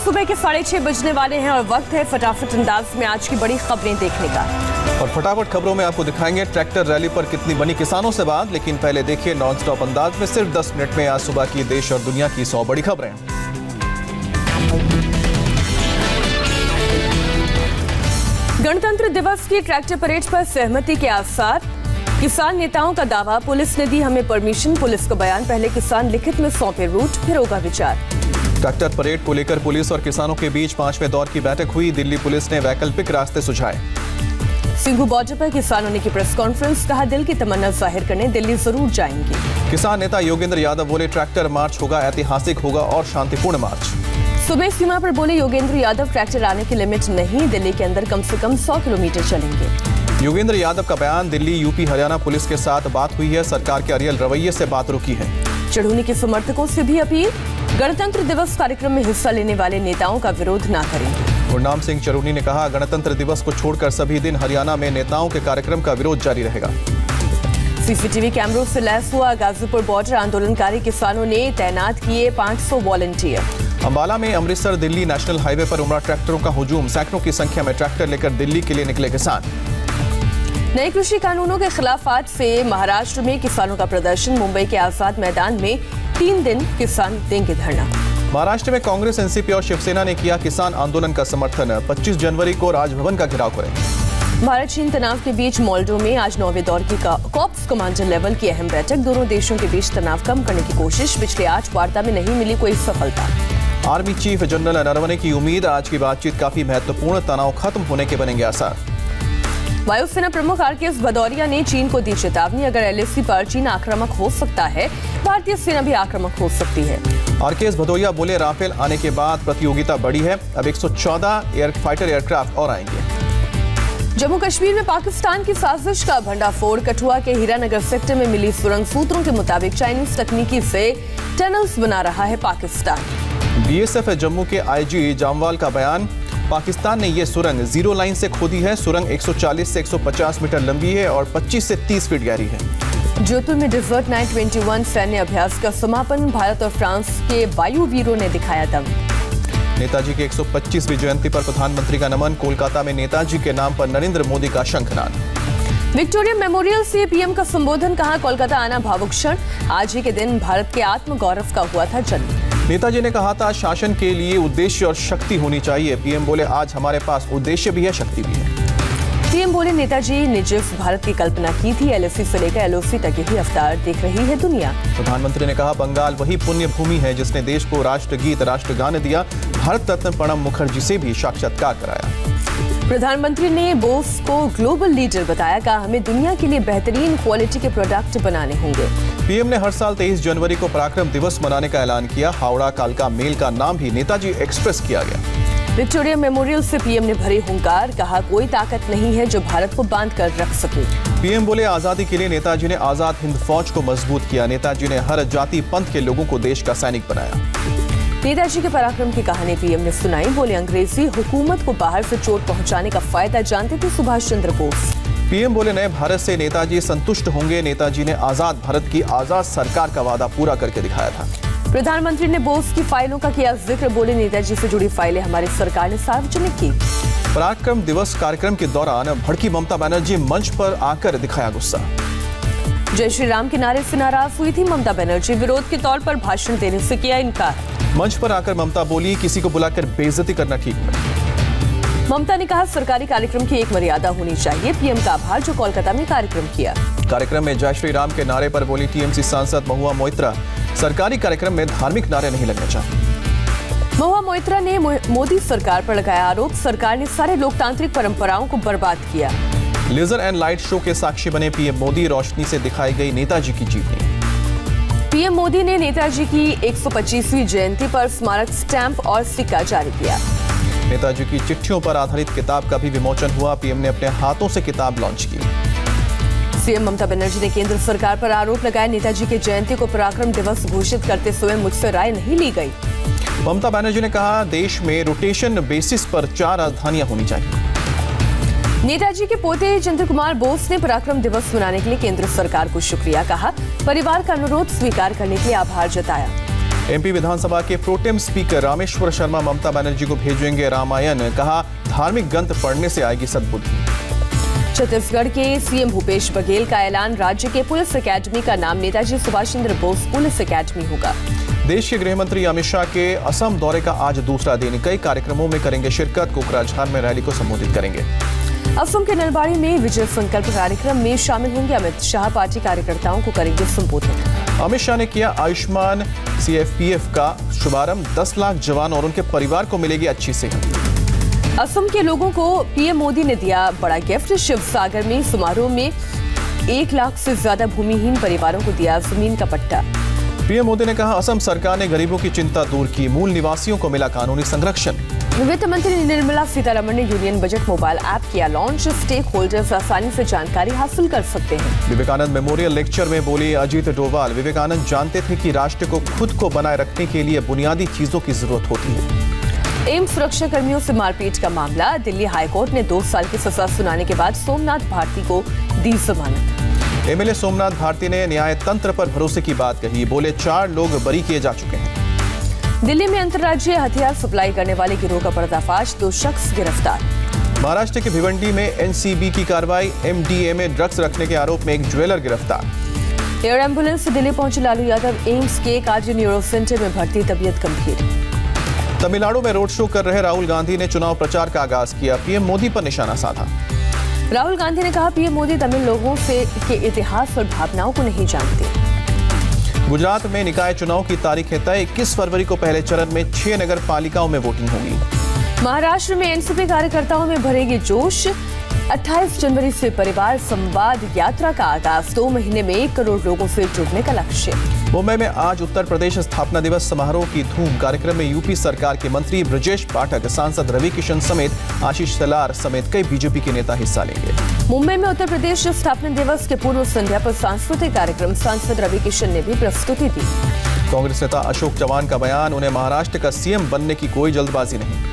सुबह के 6:30 बजने वाले हैं और वक्त है फटाफट अंदाज में आज की बड़ी खबरें देखने का। और फटाफट खबरों में आपको दिखाएंगे ट्रैक्टर रैली पर कितनी बनी किसानों से बात, लेकिन पहले देखिए नॉन स्टॉप अंदाज में सिर्फ 10 मिनट में आज सुबह की देश और दुनिया की 100 बड़ी खबरें। गणतंत्र दिवस की ट्रैक्टर परेड पर सहमति के आसार, किसान नेताओं का दावा, पुलिस ने दी हमें परमिशन, पुलिस का बयान, पहले किसान लिखित में सौंपे रूट, फिर होगा विचार। ट्रैक्टर परेड को लेकर पुलिस और किसानों के बीच 5वें दौर की बैठक हुई, दिल्ली पुलिस ने वैकल्पिक रास्ते सुझाए। सिंघू बॉर्डर पर किसानों ने की प्रेस कॉन्फ्रेंस, कहा दिल की तमन्ना जाहिर करने दिल्ली जरूर जाएंगे। किसान नेता योगेंद्र यादव बोले ट्रैक्टर मार्च होगा ऐतिहासिक होगा और शांतिपूर्ण मार्च। सुबह सीमा पर बोले योगेंद्र यादव ट्रैक्टर आने की लिमिट नहीं, दिल्ली के अंदर कम से कम 100 किलोमीटर चलेंगे। योगेंद्र यादव का बयान, दिल्ली यूपी हरियाणा पुलिस के साथ बात हुई है, सरकार के अड़ियल रवैये से बात रुकी है। चढ़ूनी के समर्थकों से भी अपील, गणतंत्र दिवस कार्यक्रम में हिस्सा लेने वाले नेताओं का विरोध न करेंगे। गुरनाम सिंह चढ़ूनी ने कहा गणतंत्र दिवस को छोड़कर सभी दिन हरियाणा में नेताओं के कार्यक्रम का विरोध जारी रहेगा। सीसीटीवी कैमरों से लैस हुआ गाजीपुर बॉर्डर, आंदोलनकारी किसानों ने तैनात किए 500 वॉलंटियर। अंबाला में अमृतसर दिल्ली नेशनल हाईवे पर उमड़ा ट्रैक्टरों का हुजूम, सैकड़ों की संख्या में ट्रैक्टर लेकर दिल्ली के लिए निकले किसान। नए कृषि कानूनों के खिलाफ आज से महाराष्ट्र में किसानों का प्रदर्शन, मुंबई के आजाद मैदान में 3 दिन किसान देंगे धरना। महाराष्ट्र में कांग्रेस, एनसीपी और शिवसेना ने किया किसान आंदोलन का समर्थन, 25 जनवरी को राजभवन का घेराव करें। भारत चीन तनाव के बीच मोल्डो में आज 9वें दौर की कॉप्स कमांडर लेवल की अहम बैठक, दोनों देशों के बीच तनाव कम करने की कोशिश, पिछले 8 वार्ता में नहीं मिली कोई सफलता। आर्मी चीफ जनरल नरवणे की उम्मीद, आज की बातचीत काफी महत्वपूर्ण, तनाव खत्म होने के बनेंगे आसार। वायुसेना प्रमुख आरकेएस भदौरिया ने चीन को दी चेतावनी, अगर एलएसी पर चीन आक्रामक हो सकता है, भारतीय सेना भी आक्रामक हो सकती है। आरकेएस भदौरिया बोले राफेल आने के बाद प्रतियोगिता बढ़ी है, अब 114 फाइटर एयरक्राफ्ट और आएंगे। जम्मू कश्मीर में पाकिस्तान की साजिश का भंडाफोड़, कठुआ के हीरानगर सेक्टर में मिली सुरंग, सूत्रों के मुताबिक चाइनीज तकनीकी से टनल्स बना रहा है पाकिस्तान। बीएसएफ जम्मू के आईजी जामवाल का बयान, पाकिस्तान ने ये सुरंग 0 लाइन से खोदी है, सुरंग 140 से 150 मीटर लंबी है और 25 से 30 फीट गहरी है। जोधपुर में डेजर्ट नाइट 21 सैन्य अभ्यास का समापन, भारत और फ्रांस के वायु वीरों ने दिखाया दम। नेताजी की 125वीं जयंती पर प्रधानमंत्री का नमन, कोलकाता में नेताजी के नाम पर नरेंद्र मोदी का शंखनाद। विक्टोरिया मेमोरियल से पीएम का संबोधन, कहा कोलकाता आना भावुक क्षण, आज ही के दिन भारत के आत्मगौरव का हुआ था जन्म। नेताजी ने कहा था शासन के लिए उद्देश्य और शक्ति होनी चाहिए, पीएम बोले आज हमारे पास उद्देश्य भी है, शक्ति भी है। पीएम बोले नेताजी ने जिस भारत की कल्पना की थी, एलओसी से लेकर एलओसी तक यही अवतार देख रही है दुनिया। प्रधानमंत्री ने कहा बंगाल वही पुण्य भूमि है जिसने देश को राष्ट्रगीत राष्ट्रगान दिया, भारत रत्न प्रणब मुखर्जी से भी साक्षात्कार कराया। प्रधानमंत्री ने बोस को ग्लोबल लीडर बताया, कहा हमें दुनिया के लिए बेहतरीन क्वालिटी के प्रोडक्ट बनाने होंगे। पीएम ने हर साल 23 जनवरी को पराक्रम दिवस मनाने का ऐलान किया, हावड़ा कालका मेल का नाम भी नेताजी एक्सप्रेस किया गया। विक्टोरिया मेमोरियल से पीएम ने भरी हुंकार, कहा कोई ताकत नहीं है जो भारत को बांध कर रख सके। पीएम बोले आजादी के लिए नेताजी ने आजाद हिंद फौज को मजबूत किया, नेताजी ने हर जाति पंथ के लोगों को देश का सैनिक बनाया। नेताजी के पराक्रम की कहानी पीएम ने सुनाई, बोले अंग्रेजी हुकूमत को बाहर से चोट पहुंचाने का फायदा जानते थे सुभाष चंद्र बोस। पीएम बोले नए भारत से नेताजी संतुष्ट होंगे, नेताजी ने आजाद भारत की आजाद सरकार का वादा पूरा करके दिखाया था। प्रधानमंत्री ने बोस की फाइलों का किया जिक्र, बोले नेताजी से जुड़ी फाइलें हमारी सरकार ने सार्वजनिक की। पराक्रम दिवस कार्यक्रम के दौरान भड़की ममता बनर्जी मंच पर आकर दिखाया गुस्सा। जय श्री राम के नारे से नाराज हुई थी ममता बनर्जी, विरोध के तौर पर भाषण देने से किया इनकार। मंच पर आकर ममता बोली किसी को बुलाकर बेइज्जती करना ठीक नहीं। ममता ने कहा सरकारी कार्यक्रम की एक मर्यादा होनी चाहिए, पीएम का आभार जो कोलकाता में कार्यक्रम किया। कार्यक्रम में जय श्री राम के नारे पर बोली टीएमसी सांसद महुआ मोइत्रा, सरकारी कार्यक्रम में धार्मिक नारे नहीं लगने चाहिए। महुआ मोइत्रा ने मोदी सरकार पर लगाया आरोप, सरकार ने सारे लोकतांत्रिक परंपराओं को बर्बाद किया। लेजर एंड लाइट शो के साक्षी बने पीएम मोदी, रोशनी से दिखाई गई नेताजी की जीवनी। पीएम मोदी ने नेताजी की 125वीं जयंती पर स्मारक स्टैंप और सिक्का जारी किया। नेताजी की चिट्ठियों पर आधारित किताब का भी विमोचन हुआ, पीएम ने अपने हाथों से किताब लॉन्च की। सीएम ममता बनर्जी ने केंद्र सरकार पर आरोप लगाया, नेताजी की जयंती को पराक्रम दिवस घोषित करते हुए मुझसे राय नहीं ली गई। ममता बनर्जी ने कहा देश में रोटेशन बेसिस पर 4 राजधानियां होनी चाहिए। नेताजी के पोते चंद्र कुमार बोस ने पराक्रम दिवस मनाने के लिए केंद्र सरकार को शुक्रिया कहा, परिवार का अनुरोध स्वीकार करने के लिए आभार जताया। एमपी विधानसभा के प्रोटेम स्पीकर रामेश्वर शर्मा ममता बनर्जी को भेजेंगे रामायण, कहा धार्मिक ग्रंथ पढ़ने से आएगी सद्बुद्धि। छत्तीसगढ़ के सीएम भूपेश बघेल का ऐलान, राज्य के पुलिस अकेडमी का नाम नेताजी सुभाष चंद्र बोस पुलिस अकेडमी होगा। देश के गृह मंत्री अमित शाह के असम दौरे का आज दूसरा दिन, कई कार्यक्रमों में करेंगे शिरकत, कोकराझार में रैली को संबोधित करेंगे। असम के नलबाड़ी में विजय संकल्प कार्यक्रम में शामिल होंगे अमित शाह, पार्टी कार्यकर्ताओं को करेंगे संबोधित। अमित शाह ने किया आयुष्मान CFPF का शुभारंभ, 10 लाख जवान और उनके परिवार को मिलेगी अच्छी सेहत। असम के लोगों को पीएम मोदी ने दिया बड़ा गिफ्ट, शिवसागर में समारोह में 1 लाख से ज्यादा भूमिहीन परिवारों को दिया जमीन का पट्टा। पीएम मोदी ने कहा असम सरकार ने गरीबों की चिंता दूर की, मूल निवासियों को मिला कानूनी संरक्षण। वित्त मंत्री निर्मला सीतारमण ने यूनियन बजट मोबाइल ऐप किया लॉन्च, स्टेक होल्डर्स आसानी से जानकारी हासिल कर सकते हैं। विवेकानंद मेमोरियल लेक्चर में बोले अजीत डोभाल, विवेकानंद जानते थे कि राष्ट्र को खुद को बनाए रखने के लिए बुनियादी चीजों की जरूरत होती है। एम्स सुरक्षा कर्मियों से मारपीट का मामला, दिल्ली हाईकोर्ट ने 2 साल की सजा सुनाने के बाद सोमनाथ भारती को दी जमानत। एमएलए सोमनाथ भारती ने न्याय तंत्र पर भरोसे की बात कही, बोले 4 लोग बरी किए जा चुके हैं। दिल्ली में अंतर्राज्यीय हथियार सप्लाई करने वाले गिरोह का पर्दाफाश, 2 शख्स गिरफ्तार। महाराष्ट्र के भिवंडी में एनसीबी की कार्रवाई, MDMA ड्रग्स रखने के आरोप में एक ज्वेलर गिरफ्तार। एयर एम्बुलेंस से दिल्ली पहुंचे लालू यादव, एम्स के कार्डियो न्यूरो सेंटर में भर्ती, तबीयत गंभीर। तमिलनाडु में रोड शो कर रहे राहुल गांधी ने चुनाव प्रचार का आगाज किया, पीएम मोदी पर निशाना साधा। राहुल गांधी ने कहा पीएम मोदी तमिल लोगों के इतिहास और भावनाओं को नहीं जानते। गुजरात में निकाय चुनाव की तारीख है तय, 21 फरवरी को पहले चरण में 6 नगर पालिकाओं में वोटिंग होगी। महाराष्ट्र में एनसीपी कार्यकर्ताओं में भरेगी जोश, 28 जनवरी से परिवार संवाद यात्रा का आगाज, 2 महीने में 1 करोड़ लोगों से जुड़ने का लक्ष्य। मुंबई में आज उत्तर प्रदेश स्थापना दिवस समारोह की धूम, कार्यक्रम में यूपी सरकार के मंत्री ब्रजेश पाठक, सांसद रवि किशन समेत आशीष शेलार समेत कई बीजेपी के नेता हिस्सा लेंगे। मुंबई में उत्तर प्रदेश स्थापना दिवस के पूर्व संध्या पर सांस्कृतिक कार्यक्रम, सांसद रवि किशन ने भी प्रस्तुति दी। कांग्रेस नेता अशोक चव्हाण का बयान, उन्हें महाराष्ट्र का सीएम बनने की कोई जल्दबाजी नहीं।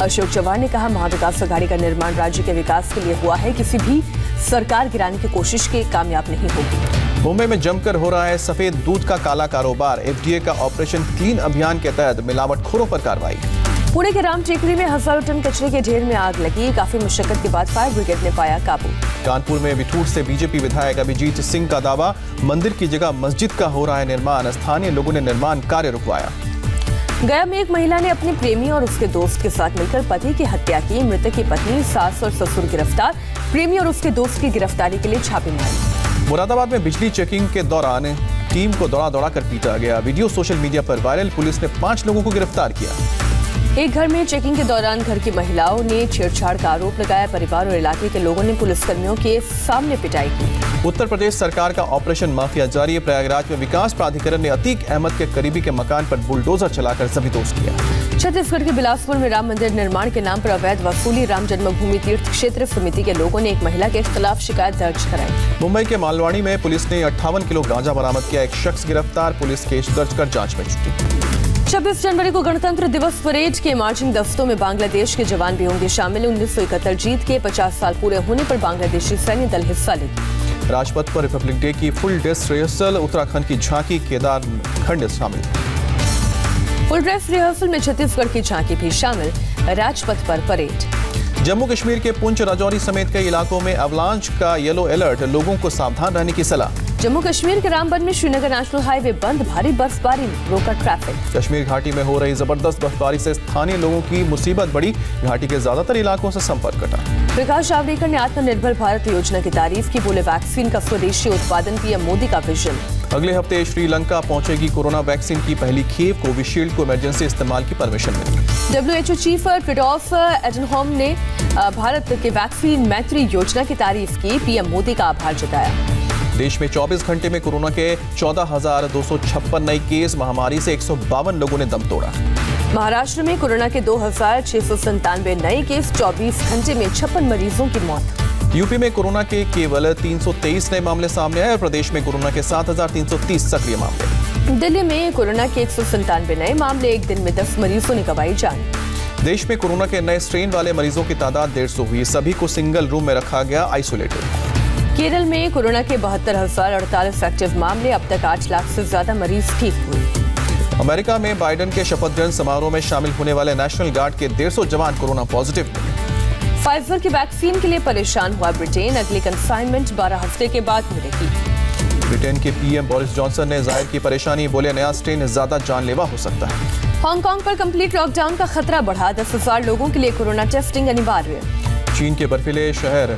अशोक चव्हाण ने कहा महाविकास अघाड़ी का निर्माण राज्य के विकास के लिए हुआ है, किसी भी सरकार गिराने की कोशिश के कामयाब नहीं होगी। मुंबई में जमकर हो रहा है सफेद दूध का काला कारोबार, FDA का ऑपरेशन क्लीन अभियान के तहत मिलावटखोरों पर कार्रवाई। पुणे के राम टेकरी में हजारों टन कचरे के ढेर में आग लगी, काफी मुशक्कत के बाद फायर ब्रिगेड ने पाया काबू। कानपुर में बिठूर से बीजेपी विधायक अभिजीत सिंह का दावा, मंदिर की जगह मस्जिद का हो रहा है निर्माण, स्थानीय लोगों ने निर्माण कार्य रुकवाया। गया में एक महिला ने अपने प्रेमी और उसके दोस्त के साथ मिलकर पति की हत्या की, मृतक की पत्नी, सास और ससुर गिरफ्तार, प्रेमी और उसके दोस्त की गिरफ्तारी के लिए छापेमारी। मुरादाबाद में बिजली चेकिंग के दौरान टीम को दौड़ा कर पीटा गया, वीडियो सोशल मीडिया पर वायरल, पुलिस ने 5 लोगों को गिरफ्तार किया। एक घर में चेकिंग के दौरान घर की महिलाओं ने छेड़छाड़ का आरोप लगाया, परिवार और इलाके के लोगों ने पुलिसकर्मियों के सामने पिटाई की। उत्तर प्रदेश सरकार का ऑपरेशन माफिया जारी है, प्रयागराज में विकास प्राधिकरण ने अतीक अहमद के करीबी के मकान पर बुलडोजर चलाकर जब्त किया। छत्तीसगढ़ के बिलासपुर में राम मंदिर निर्माण के नाम पर अवैध वसूली, राम जन्मभूमि तीर्थ क्षेत्र समिति के लोगों ने एक महिला के खिलाफ शिकायत दर्ज कराई। मुंबई के मालवाड़ी में पुलिस ने 58 किलो गांजा बरामद किया, एक शख्स गिरफ्तार, पुलिस केस दर्ज कर जांच में जुटी। 26 जनवरी को गणतंत्र दिवस परेड के मार्चिंग दस्तों में बांग्लादेश के जवान भी होंगे शामिल। 1971 जीत के 50 साल पूरे होने पर बांग्लादेशी सैन्य दल हिस्सा लेगी। राजपथ पर रिपब्लिक डे की फुल ड्रेस रिहर्सल, उत्तराखंड की झांकी, केदारखंड शामिल। फुल ड्रेस रिहर्सल में छत्तीसगढ़ की झांकी भी शामिल, राजपथ पर परेड। जम्मू कश्मीर के पुंछ, राजौरी समेत कई इलाकों में अवलांच का येलो अलर्ट, लोगों को सावधान रहने की सलाह। जम्मू कश्मीर के रामबन में श्रीनगर नेशनल हाईवे बंद, भारी बर्फबारी ने रोका ट्रैफिक। कश्मीर घाटी में हो रही जबरदस्त बर्फबारी से स्थानीय लोगों की मुसीबत बढ़ी, घाटी के ज्यादातर इलाकों से संपर्क कटा। प्रकाश जावड़ेकर ने आत्मनिर्भर भारत योजना की तारीफ की, बोले वैक्सीन का स्वदेशी उत्पादन पीएम मोदी का विजन। अगले हफ्ते श्रीलंका पहुंचेगी कोरोना वैक्सीन की पहली खेप, कोविशील्ड को इमरजेंसी इस्तेमाल की परमिशन मिली। WHO चीफ टेड्रोस अधनॉम ने भारत के वैक्सीन मैत्री योजना की तारीफ की, पीएम मोदी का आभार जताया। देश में 24 घंटे में कोरोना के 14,256 नए केस, महामारी से 152 लोगों ने दम तोड़ा। महाराष्ट्र में कोरोना के 2,697 नए केस, 24 घंटे में 56 मरीजों की मौत। यूपी में कोरोना के केवल 323 नए मामले सामने आए और प्रदेश में कोरोना के 7,330 सक्रिय मामले। दिल्ली में कोरोना के 197 नए मामले, एक दिन में 10 मरीजों ने गंवाई जान। देश में कोरोना के नए स्ट्रेन वाले मरीजों की तादाद 150 हुई, सभी को सिंगल रूम में रखा गया, आइसोलेटेड। केरल में कोरोना के 72,048 एक्टिव मामले, अब तक 8 लाख से ज्यादा मरीज ठीक हुए। अमेरिका में बाइडेन के शपथ ग्रहण समारोह में शामिल होने वाले नेशनल गार्ड के 150 जवान कोरोना पॉजिटिव। फाइजर की वैक्सीन के लिए परेशान हुआ ब्रिटेन, अगली कंसाइनमेंट 12 हफ्ते के बाद मिलेगी। ब्रिटेन के पीएम बोरिस जॉनसन ने जाहिर की परेशानी, बोले नया स्ट्रेन ज्यादा जानलेवा हो सकता है। हांगकांग पर कंप्लीट लॉकडाउन का खतरा बढ़ा, 10,000 लोगों के लिए कोरोना टेस्टिंग अनिवार्य। चीन के बर्फीले शहर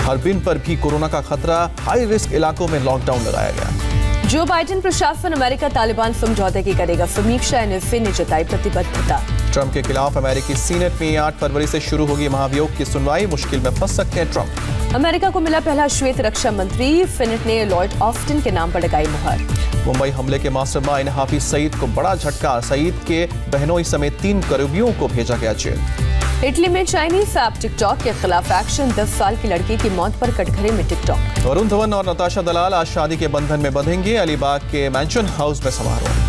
हर्बिन पर भी कोरोना का खतरा, हाई रिस्क इलाकों में लॉकडाउन लगाया गया। जो बाइडेन प्रशासन अमेरिका तालिबान समझौते की करेगा समीक्षा, एनएसए ने जताई प्रतिबद्धता। ट्रंप के खिलाफ अमेरिकी सीनेट में 8 फरवरी से शुरू होगी महाभियोग की सुनवाई, मुश्किल में फंस सकते हैं ट्रंप। अमेरिका को मिला पहला श्वेत रक्षा मंत्री, सीनेट ने लॉयड ऑस्टिन के नाम पर लगाई मुहर। मुंबई हमले के मास्टरमाइंड हाफिज सईद को बड़ा झटका, सईद के बहनोई समेत 3 करीबियों को भेजा गया जेल। इटली में चाइनीज ऐप टिकटॉक के खिलाफ एक्शन, 10 साल की लड़की की मौत पर कटघरे में टिकटॉक। वरुण धवन और नताशा दलाल आज शादी के बंधन में बंधेंगे, अलीबाग के मैंशन हाउस में समारोह।